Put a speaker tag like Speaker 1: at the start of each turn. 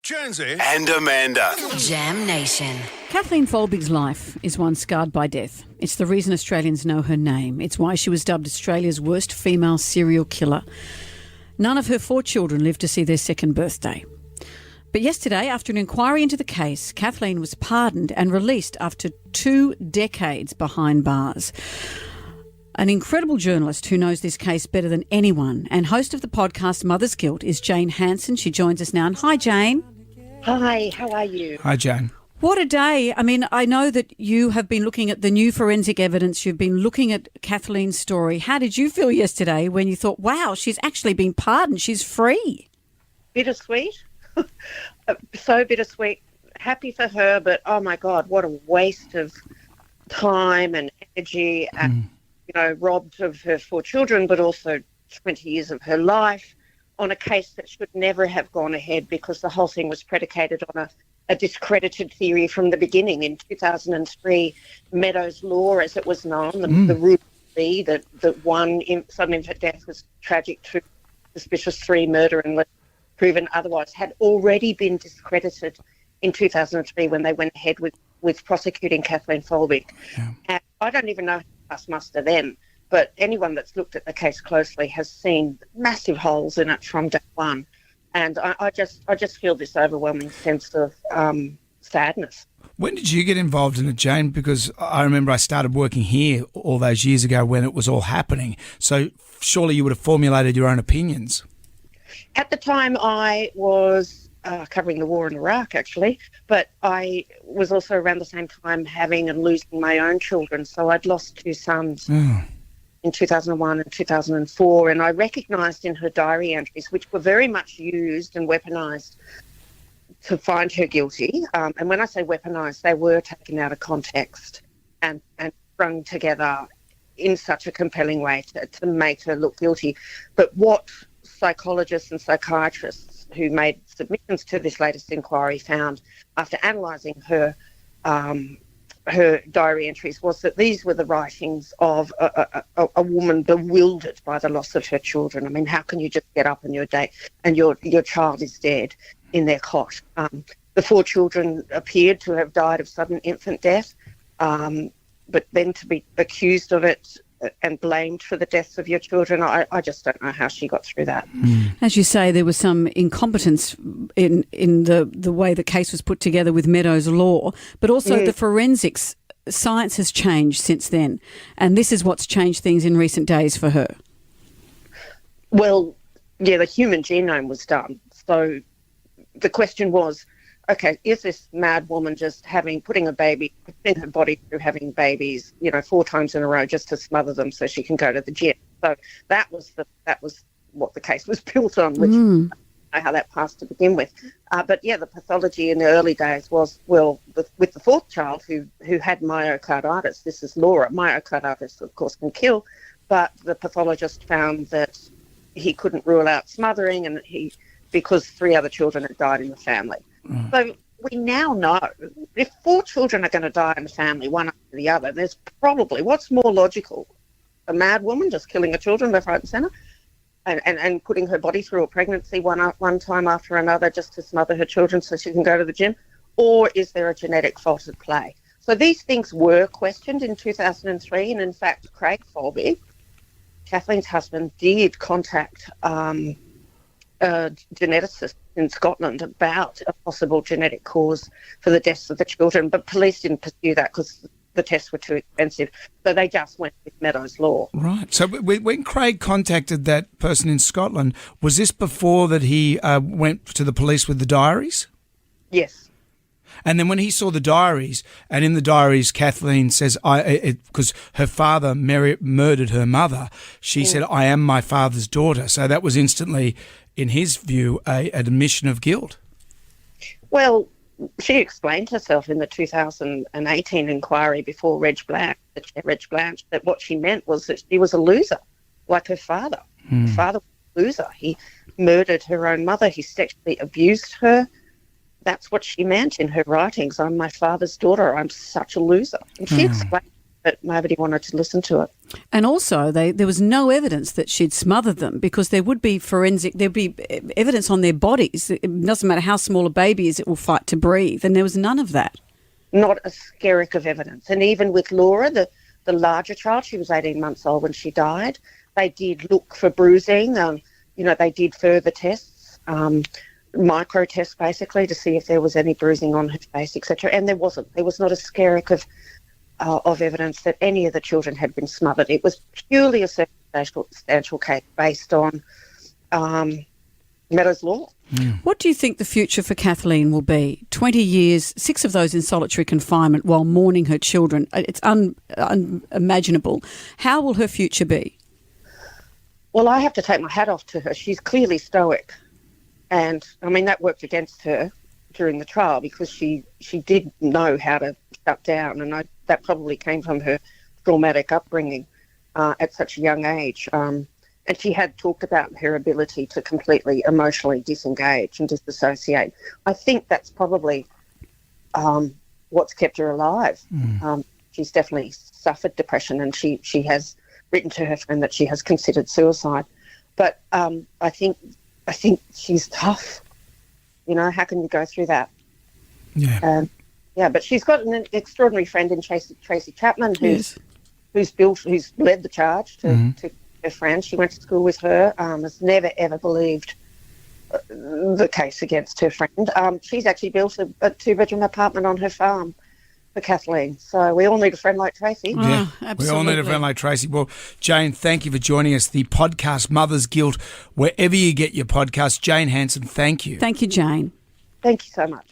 Speaker 1: Jonesy and Amanda.
Speaker 2: Jam Nation.
Speaker 3: Kathleen Folbigg's life is one scarred by death. It's the reason Australians know her name. It's why she was dubbed Australia's worst female serial killer. None of her 4 children lived to see their second birthday. But yesterday, after an inquiry into the case, Kathleen was pardoned and released after 2 decades behind bars. An incredible journalist who knows this case better than anyone and host of the podcast Mother's Guilt is Jane Hansen. She joins us now. And hi, Jane.
Speaker 4: Hi, how are you?
Speaker 5: Hi, Jane.
Speaker 3: What a day. I mean, I know that you have been looking at the new forensic evidence. You've been looking at Kathleen's story. How did you feel yesterday when you thought, wow, she's actually been pardoned, she's free?
Speaker 4: Bittersweet. So bittersweet. Happy for her, but oh my God, what a waste of time and energy and, robbed of her 4 children, but also 20 years of her life on a case that should never have gone ahead because the whole thing was predicated on a discredited theory from the beginning. In 2003, Meadows Law, as it was known, the rule be that one sudden infant death was tragic, 2 suspicious, 3 murder unless proven otherwise, had already been discredited in 2003 when they went ahead with prosecuting Kathleen Folbigg. Yeah. And I don't even know how to pass muster then, but anyone that's looked at the case closely has seen massive holes in it from day one. And I just feel this overwhelming sense of sadness.
Speaker 5: When did you get involved in it, Jane? Because I remember I started working here all those years ago when it was all happening. So surely you would have formulated your own opinions.
Speaker 4: At the time, I was covering the war in Iraq, actually, but I was also around the same time having and losing my own children. So I'd lost 2 sons in 2001 and 2004, and I recognised in her diary entries, which were very much used and weaponised to find her guilty. And when I say weaponised, they were taken out of context and strung together in such a compelling way to make her look guilty. But what psychologists and psychiatrists who made submissions to this latest inquiry found after analysing her diary entries was that these were the writings of a woman bewildered by the loss of her children. I mean, how can you just get up on your day and your child is dead in their cot? The 4 children appeared to have died of sudden infant death, but then to be accused of it and blamed for the deaths of your children, I just don't know how she got through that.
Speaker 3: As you say, there was some incompetence in the way the case was put together with Meadows Law, but also the forensics science has changed since then, and this is what's changed things in recent days for her.
Speaker 4: Well, yeah, the human genome was done. So the question was, okay, is this mad woman just putting a baby in her body through having babies, 4 times in a row just to smother them so she can go to the gym? So that was what the case was built on, which I don't know how that passed to begin with. But yeah, the pathology in the early days was, with the 4th child who had myocarditis. This is Laura. Myocarditis, of course, can kill, but the pathologist found that he couldn't rule out smothering, and because 3 other children had died in the family. So we now know if 4 children are going to die in the family, one after the other, there's probably, what's more logical? A mad woman just killing her children left, right and centre and putting her body through a pregnancy one time after another just to smother her children so she can go to the gym? Or is there a genetic fault at play? So these things were questioned in 2003, and in fact, Craig Folbigg, Kathleen's husband, did contact a geneticist in Scotland about a possible genetic cause for the deaths of the children, but police didn't pursue that because the tests were too expensive, so they just went with Meadows Law.
Speaker 5: Right. So when Craig contacted that person in Scotland, was this before that he went to the police with the diaries?
Speaker 4: Yes.
Speaker 5: And then when he saw the diaries, and in the diaries Kathleen says, because her father murdered her mother, she said, I am my father's daughter. So that was instantly, in his view, an admission of guilt.
Speaker 4: Well, she explained herself in the 2018 inquiry before Reg Blanche, that what she meant was that she was a loser, like her father. Her father was a loser. He murdered her own mother. He sexually abused her. That's what she meant in her writings. I'm my father's daughter. I'm such a loser. And she explained but nobody wanted to listen to it.
Speaker 3: And also, there was no evidence that she'd smothered them, because there would be there'd be evidence on their bodies. It doesn't matter how small a baby is, it will fight to breathe. And there was none of that.
Speaker 4: Not a skerrick of evidence. And even with Laura, the larger child, she was 18 months old when she died, they did look for bruising. They did further tests, micro tests basically, to see if there was any bruising on her face, etc. And there wasn't. There was not a skerrick of evidence that any of the children had been smothered. It was purely a circumstantial case based on Meadows law.
Speaker 3: What do you think the future for Kathleen will be? 20 years, 6 of those in solitary confinement while mourning her children. It's unimaginable. How will her future be?
Speaker 4: Well, I have to take my hat off to her. She's clearly stoic. And, I mean, that worked against her during the trial, because she did know how to shut down, and that probably came from her traumatic upbringing at such a young age. And she had talked about her ability to completely emotionally disengage and disassociate. I think that's probably what's kept her alive. She's definitely suffered depression, and she has written to her friend that she has considered suicide. But I think she's tough. How can you go through that?
Speaker 5: Yeah.
Speaker 4: But she's got an extraordinary friend in Tracy Chapman, who's led the charge to her friend. She went to school with her, has never, ever believed the case against her friend. She's actually built a 2-bedroom apartment on her farm for Kathleen. So we all need a friend like Tracy.
Speaker 5: Yeah,
Speaker 3: absolutely.
Speaker 5: We all need a friend like Tracy. Well, Jane, thank you for joining us. The podcast Mother's Guilt, wherever you get your podcast. Jane Hansen, thank you.
Speaker 3: Thank you, Jane.
Speaker 4: Thank you so much.